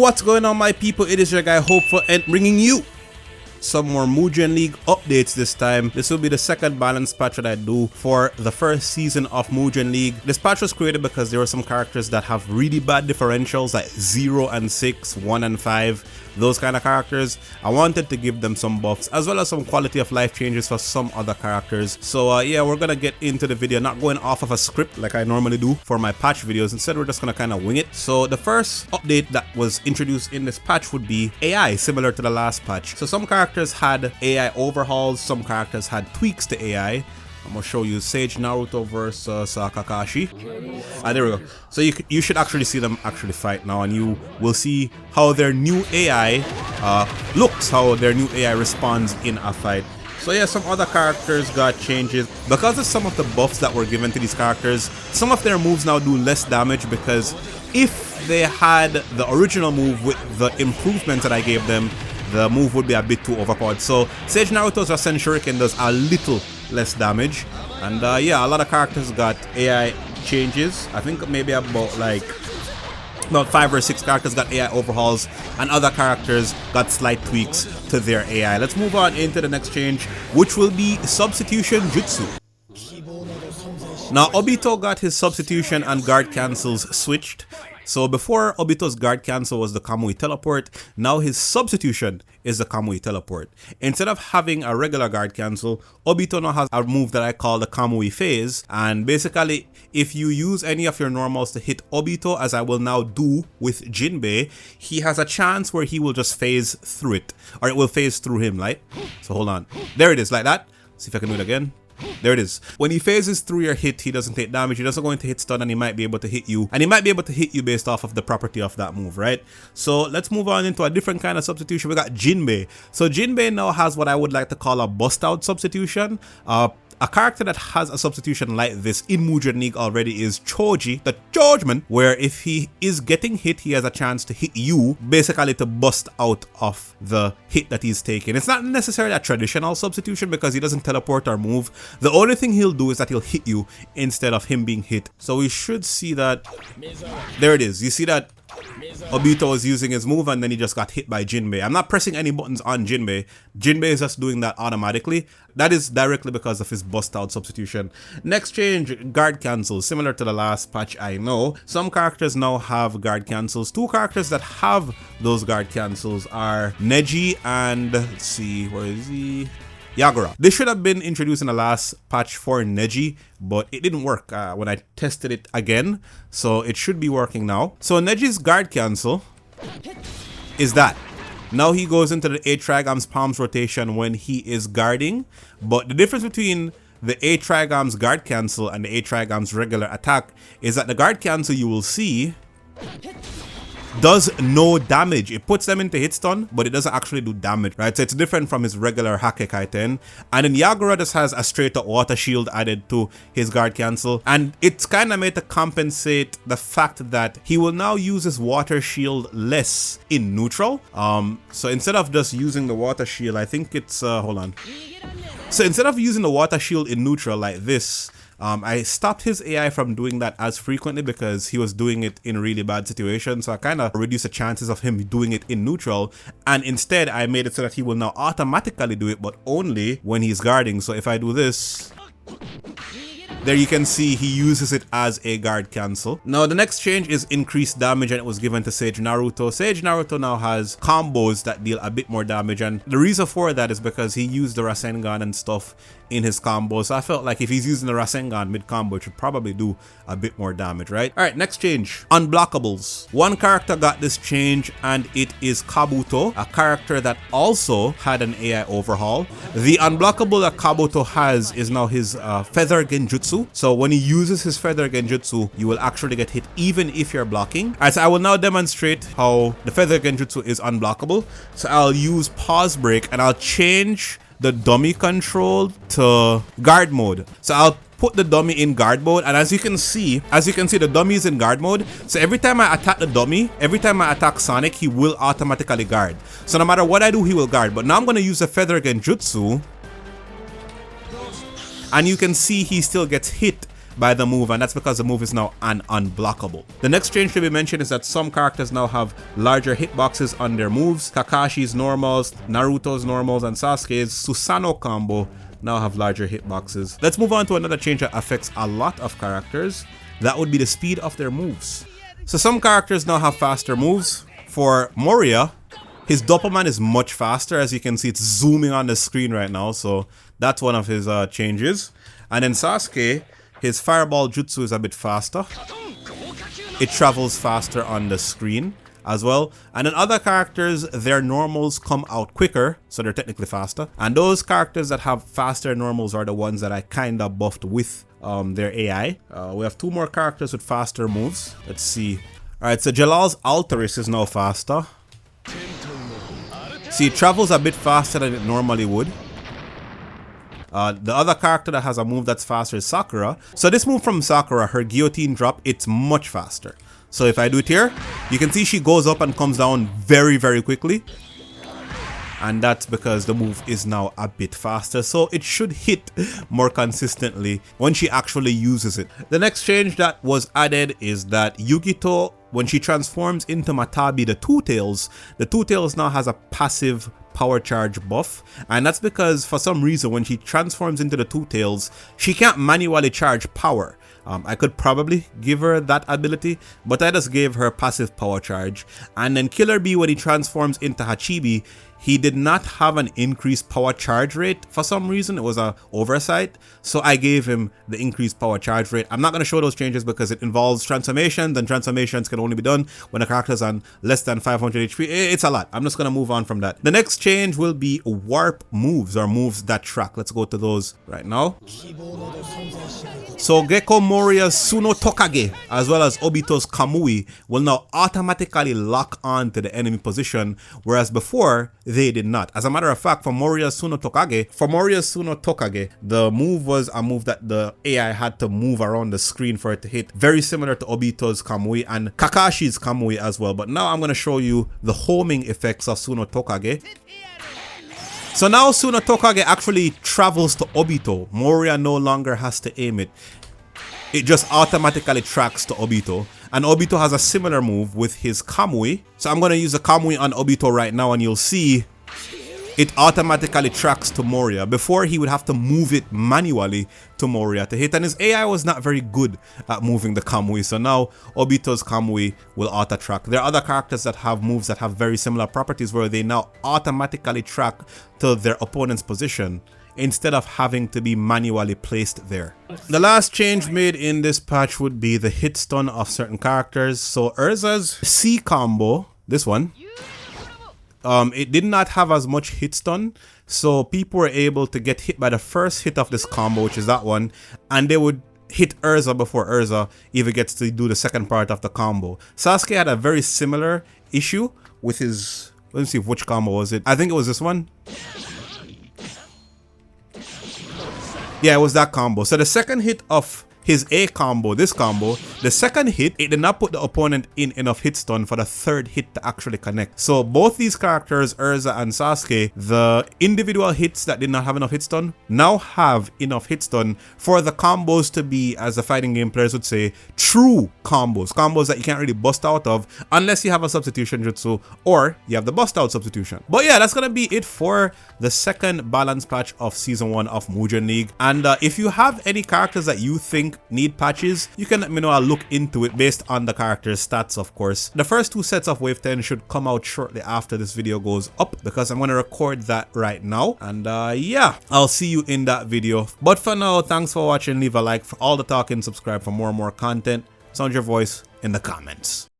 What's going on, my people? It is your guy Hopeful and bringing you some more Mugen League updates this time. This will be the second balance patch that I do for the first season of Mugen League. This patch was created because there were some characters that have really bad differentials like 0 and 6, 1 and 5. Those kind of characters. I wanted to give them some buffs as well as some quality of life changes for some other characters. So yeah, we're gonna get into the video, not going off of a script like I normally do for my patch videos. Instead, we're just gonna kind of wing it. So the first update that was introduced in this patch would be AI, similar to the last patch. So some characters had AI overhauls, some characters had tweaks to AI. I'm gonna show you Sage Naruto versus Kakashi. There we go. So you should actually see them actually fight now, and you will see how their new AI looks, how their new AI responds in a fight. So yeah, some other characters got changes. Because of some of the buffs that were given to these characters, some of their moves now do less damage, because if they had the original move with the improvements that I gave them, the move would be a bit too overpowered. So Sage Naruto's Rasen Shuriken does a little less damage, and yeah, a lot of characters got AI changes. I think maybe about 5 or 6 characters got AI overhauls, and other characters got slight tweaks to their AI. Let's move on into the next change, which will be Substitution Jutsu. Now Obito got his substitution and guard cancels switched. So before, Obito's guard cancel was the Kamui teleport. Now his substitution is the Kamui teleport. Instead of having a regular guard cancel, Obito now has a move that I call the Kamui phase. And basically, if you use any of your normals to hit Obito, as I will now do with Jinbei, he has a chance where he will just phase through it, or it will phase through him, right? So hold on. There it is, like that. See if I can do it again. There it is. When he phases through your hit, he doesn't take damage. He doesn't go into hit stun, and he might be able to hit you. And he might be able to hit you based off of the property of that move, right? So let's move on into a different kind of substitution. We got Jinbei. So Jinbei now has what I would like to call a bust out substitution. A character that has a substitution like this in Mugen League already is Choji, the Judgment, where if he is getting hit, he has a chance to hit you, basically to bust out of the hit that he's taking. It's not necessarily a traditional substitution because he doesn't teleport or move. The only thing he'll do is that he'll hit you instead of him being hit. So we should see that. There it is. You see that Obito was using his move and then he just got hit by Jinbei. I'm not pressing any buttons on Jinbei. Jinbei is just doing that automatically. That is directly because of his bust out substitution. Next change, guard cancels. Similar to the last patch, I know. Some characters now have guard cancels. 2 characters that have those guard cancels are Neji and, let's see, where is he? Yagura. This should have been introduced in the last patch for Neji, but it didn't work when I tested it again, so it should be working now. So Neji's guard cancel is that. Now he goes into the A-Trigam's palms rotation when he is guarding, but the difference between the A-Trigam's guard cancel and the A-Trigam's regular attack is that the guard cancel, you will see, does no damage. It puts them into hit stun, but it doesn't actually do damage, right? So it's different from his regular Hake Kaiten. And then Yagura just has a straight up water shield added to his guard cancel, and it's kind of made to compensate the fact that he will now use his water shield less in neutral. So instead of just using the water shield, I think it's hold on. So instead of using the water shield in neutral like this, I stopped his AI from doing that as frequently because he was doing it in really bad situations. So I kind of reduced the chances of him doing it in neutral. And instead, I made it so that he will now automatically do it, but only when he's guarding. So if I do this, there you can see he uses it as a guard cancel. Now the next change is increased damage, and it was given to Sage Naruto. Sage Naruto now has combos that deal a bit more damage, and the reason for that is because he used the Rasengan and stuff in his combos. So I felt like if he's using the Rasengan mid combo, it should probably do a bit more damage, right? All right, next change, unblockables. One character got this change, and it is Kabuto, a character that also had an AI overhaul. The unblockable that Kabuto has is now his Feather Genjutsu. So when he uses his Feather Genjutsu, you will actually get hit even if you're blocking. Alright, so I will now demonstrate how the Feather Genjutsu is unblockable. So I'll use pause break and I'll change the dummy control to guard mode. So I'll put the dummy in guard mode, and as you can see the dummy is in guard mode. So every time I attack the dummy, every time I attack Sonic, he will automatically guard. So no matter what I do, he will guard. But now I'm going to use the Feather Genjutsu, and you can see he still gets hit by the move, and that's because the move is now unblockable. The next change to be mentioned is that some characters now have larger hitboxes on their moves. Kakashi's normals, Naruto's normals, and Sasuke's Susanoo combo now have larger hitboxes. Let's move on to another change that affects a lot of characters. That would be the speed of their moves. So some characters now have faster moves. For Moria, his Doppelman is much faster. As you can see, it's zooming on the screen right now, so that's one of his changes. And then Sasuke, his Fireball Jutsu is a bit faster. It travels faster on the screen as well. And then other characters, their normals come out quicker, so they're technically faster. And those characters that have faster normals are the ones that I kind of buffed with their AI. We have 2 more characters with faster moves. Let's see. Alright, so Jalal's Alteris is now faster. See, it travels a bit faster than it normally would. The other character that has a move that's faster is Sakura. So this move from Sakura, her guillotine drop, it's much faster. So if I do it here, you can see she goes up and comes down very, very quickly. And that's because the move is now a bit faster, so it should hit more consistently when she actually uses it. The next change that was added is that Yugito, when she transforms into Matabi the Two Tails now has a passive power charge buff, and that's because for some reason when she transforms into the Two Tails, she can't manually charge power. I could probably give her that ability, but I just gave her passive power charge. And then Killer Bee, when he transforms into Hachibi, he did not have an increased power charge rate for some reason. It was an oversight, so I gave him the increased power charge rate. I'm not going to show those changes because it involves transformations, and transformations can only be done when the character's on less than 500 HP. It's a lot. I'm just going to move on from that. The next change will be warp moves, or moves that track. Let's go to those right now. So Gekko Moria's Suno Tokage as well as Obito's Kamui will now automatically lock on to the enemy position, whereas before they did not. As a matter of fact, for Moria's Suno Tokage, the move was a move that the AI had to move around the screen for it to hit, very similar to Obito's Kamui and Kakashi's Kamui as well. But now I'm going to show you the homing effects of Suno Tokage. So now Suno Tokage actually travels to Obito. Moria no longer has to aim it. It just automatically tracks to Obito. And Obito has a similar move with his Kamui. So I'm going to use the Kamui on Obito right now, and you'll see it automatically tracks to Moria. Before, he would have to move it manually to Moria to hit, and his AI was not very good at moving the Kamui. So now Obito's Kamui will auto track. There are other characters that have moves that have very similar properties where they now automatically track to their opponent's position instead of having to be manually placed there. The last change made in this patch would be the hit stun of certain characters. So Urza's C combo, this one, it did not have as much hit stun, so people were able to get hit by the first hit of this combo, which is that one, and they would hit Urza before Urza even gets to do the second part of the combo. Sasuke had a very similar issue with his, let me see which combo was it. I think it was this one. Yeah, it was that combo. So the second hit of his A combo, this combo, the second hit, it did not put the opponent in enough hit stun for the third hit to actually connect. So both these characters, Urza and Sasuke, the individual hits that did not have enough hit stun now have enough hit stun for the combos to be, as the fighting game players would say, true combos. Combos that you can't really bust out of unless you have a substitution jutsu or you have the bust out substitution. But yeah, that's gonna be it for the second balance patch of season 1 of Mugen League. And if you have any characters that you think need patches, you can let me know. I'll look into it based on the character's stats, of course. The first 2 sets of Wave 10 should come out shortly after this video goes up, because I'm going to record that right now. And yeah, I'll see you in that video. But for now, thanks for watching. Leave a like for all the talking, subscribe for more and more content. Sound your voice in the comments.